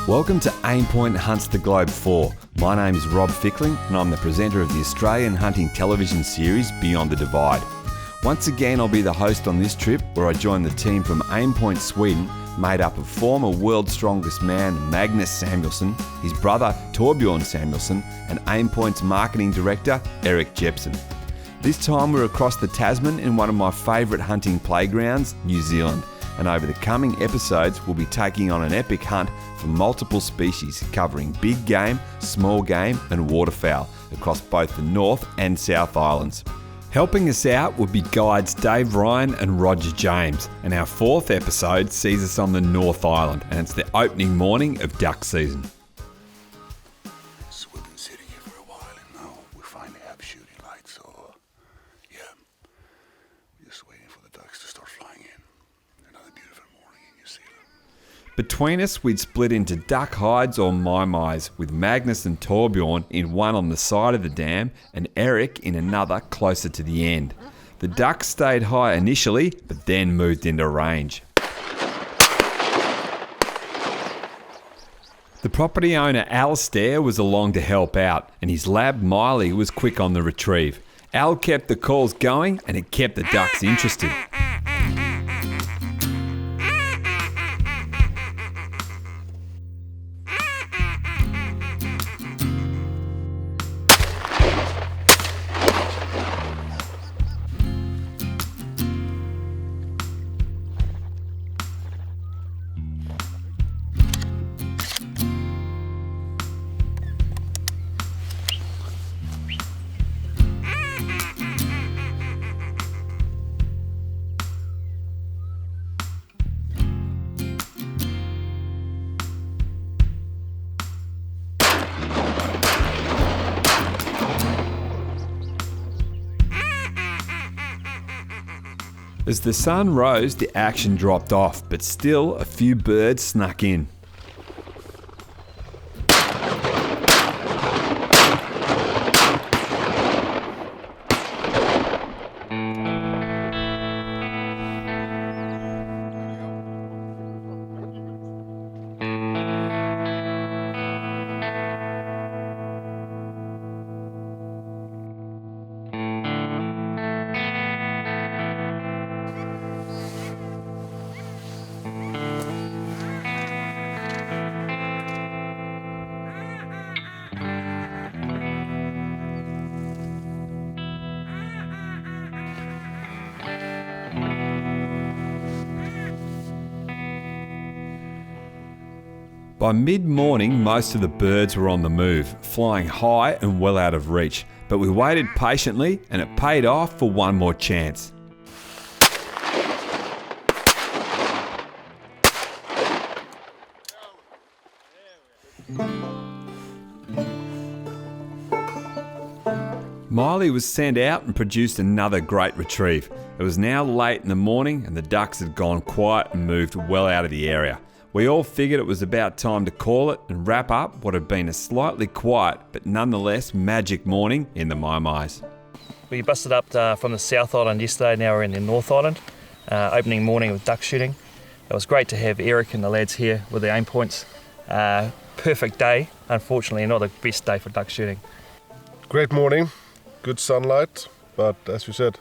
Welcome to Aimpoint Hunts the Globe 4. My name is Rob Fickling and I'm the presenter of the Australian hunting television series Beyond the Divide. Once again, I'll be the host on this trip where I join the team from Aimpoint, Sweden, made up of former world's strongest man Magnus Samuelsson, his brother Torbjorn Samuelsson, and Aimpoint's marketing director Erik Jeppsson. This time we're across the Tasman in one of my favourite hunting playgrounds, New Zealand. And over the coming episodes, we'll be taking on an epic hunt for multiple species covering big game, small game and waterfowl across both the North and South Islands. Helping us out will be guides Dave Ryan and Roger James, and our fourth episode sees us on the North Island, and it's the opening morning of duck season. So we've been sitting here for a while and now we finally have shooting lights, so yeah, we're just waiting for the ducks to start flying in. Another beautiful morning in New Zealand. Between us, we'd split into duck hides or mai-mais, with Magnus and Torbjorn in one on the side of the dam and Erik in another closer to the end. The ducks stayed high initially, but then moved into range. The property owner Alistair was along to help out, and his lab Miley was quick on the retrieve. Al kept the calls going and it kept the ducks interested. As the sun rose, the action dropped off, but still a few birds snuck in. By mid-morning, most of the birds were on the move, flying high and well out of reach. But we waited patiently and it paid off for one more chance. Miley was sent out and produced another great retrieve. It was now late in the morning and the ducks had gone quiet and moved well out of the area. We all figured it was about time to call it and wrap up what had been a slightly quiet but nonetheless magic morning in the mai-mais. We busted up from the South Island yesterday, now we're in the North Island. Opening morning with duck shooting. It was great to have Erik and the lads here with the Aimpoints. Perfect day, unfortunately not the best day for duck shooting. Great morning, good sunlight, but as you said,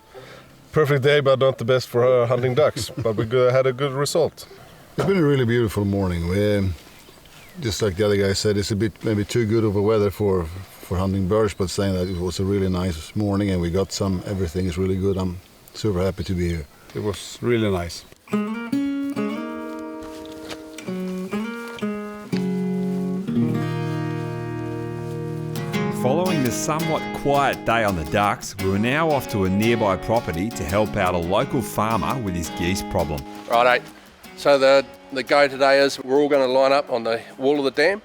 perfect day but not the best for hunting ducks, but we had a good result. It's been a really beautiful morning. We, just like the other guy said, it's a bit maybe too good of a weather for hunting birds, but saying that it was a really nice morning and we got some, everything is really good. I'm super happy to be here. It was really nice. Following the somewhat quiet day on the ducks, we were now off to a nearby property to help out a local farmer with his geese problem. Righto, so the go today is we're all going to line up on the wall of the dam.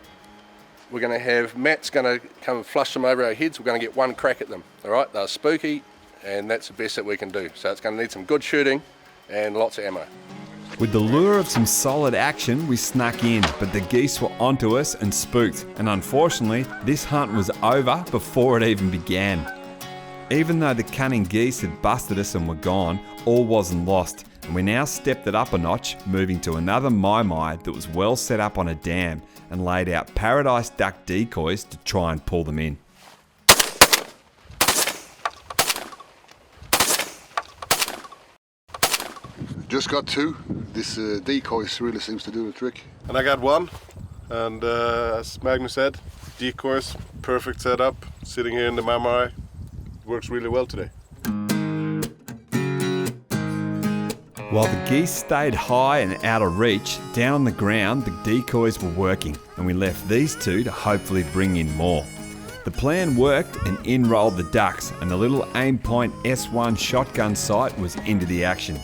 We're going to have Matt's going to come and flush them over our heads. We're going to get one crack at them, all right? They're spooky and that's the best that we can do. So it's going to need some good shooting and lots of ammo. With the lure of some solid action, we snuck in, but the geese were onto us and spooked, and unfortunately, this hunt was over before it even began. Even though the cunning geese had busted us and were gone, all wasn't lost, And we now stepped it up a notch, moving to another mai that was well set up on a dam and laid out paradise duck decoys to try and pull them in. Just got two. This decoys really seems to do the trick. And I got one, and as Magnus said, decoys, perfect setup, sitting here in the mai. Works really well today. While the geese stayed high and out of reach, down on the ground the decoys were working, and we left these two to hopefully bring in more. The plan worked, and in rolled the ducks, and the little Aimpoint S-1 shotgun sight was into the action.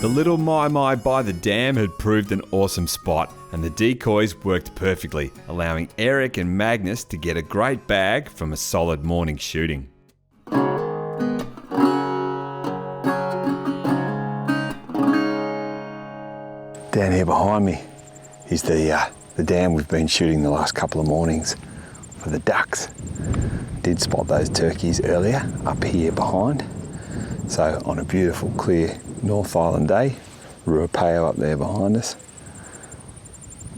The little mai by the dam had proved an awesome spot, and the decoys worked perfectly, allowing Erik and Magnus to get a great bag from a solid morning shooting. Down here behind me is the dam we've been shooting the last couple of mornings for the ducks. Did spot those turkeys earlier up here behind. So on a beautiful clear North Island day, Ruapeo up there behind us.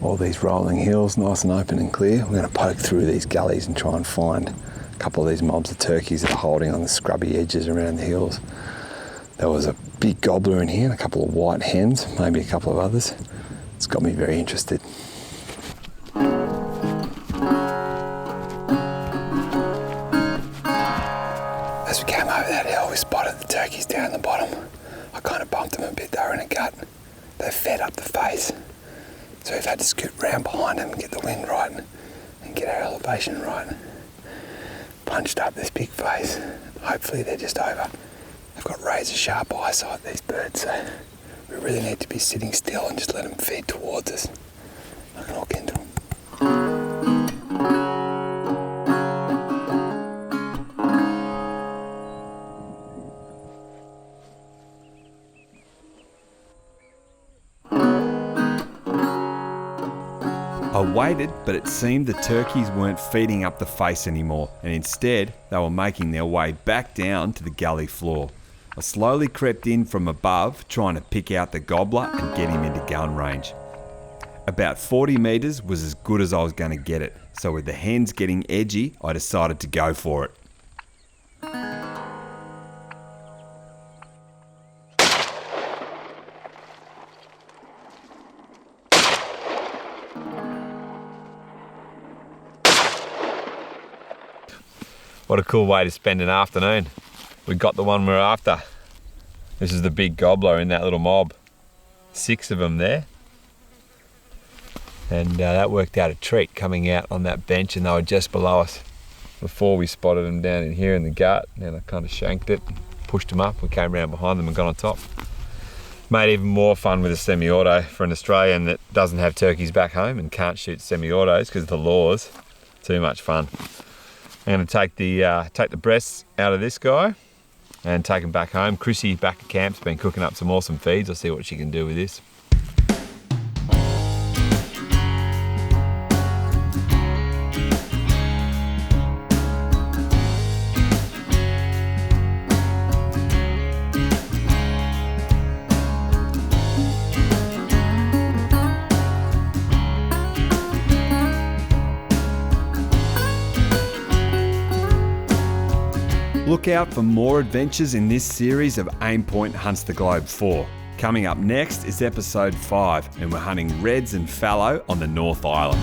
All these rolling hills, nice and open and clear. We're going to poke through these gullies and try and find a couple of these mobs of turkeys that are holding on the scrubby edges around the hills. There was a big gobbler in here, and a couple of white hens, maybe a couple of others. It's got me very interested. As we came over that hill, we spotted the turkeys down the bottom. I kind of bumped them a bit, they were in a gut. They fed up the face. So we've had to scoot round behind them and get the wind right and get our elevation right. Punched up this big face. Hopefully they're just over. They've got razor sharp eyesight, these birds, so we really need to be sitting still and just let them feed towards us. I can hook into them. I waited, but it seemed the turkeys weren't feeding up the face anymore, and instead they were making their way back down to the gully floor. I slowly crept in from above, trying to pick out the gobbler and get him into gun range. About 40 metres was as good as I was going to get it, so with the hens getting edgy, I decided to go for it. What a cool way to spend an afternoon. We got the one we're after. This is the big gobbler in that little mob. 6 of them there. And that worked out a treat, coming out on that bench, and they were just below us. Before we spotted them down in here in the gut, and I kind of shanked it, pushed them up, we came around behind them and got on top. Made even more fun with a semi-auto for an Australian that doesn't have turkeys back home and can't shoot semi-autos because of the laws. Too much fun. I'm going to take the breasts out of this guy and take them back home. Chrissy back at camp's been cooking up some awesome feeds. I'll see what she can do with this. Look out for more adventures in this series of Aimpoint Hunts the Globe 4. Coming up next is episode 5, and we're hunting reds and fallow on the North Island.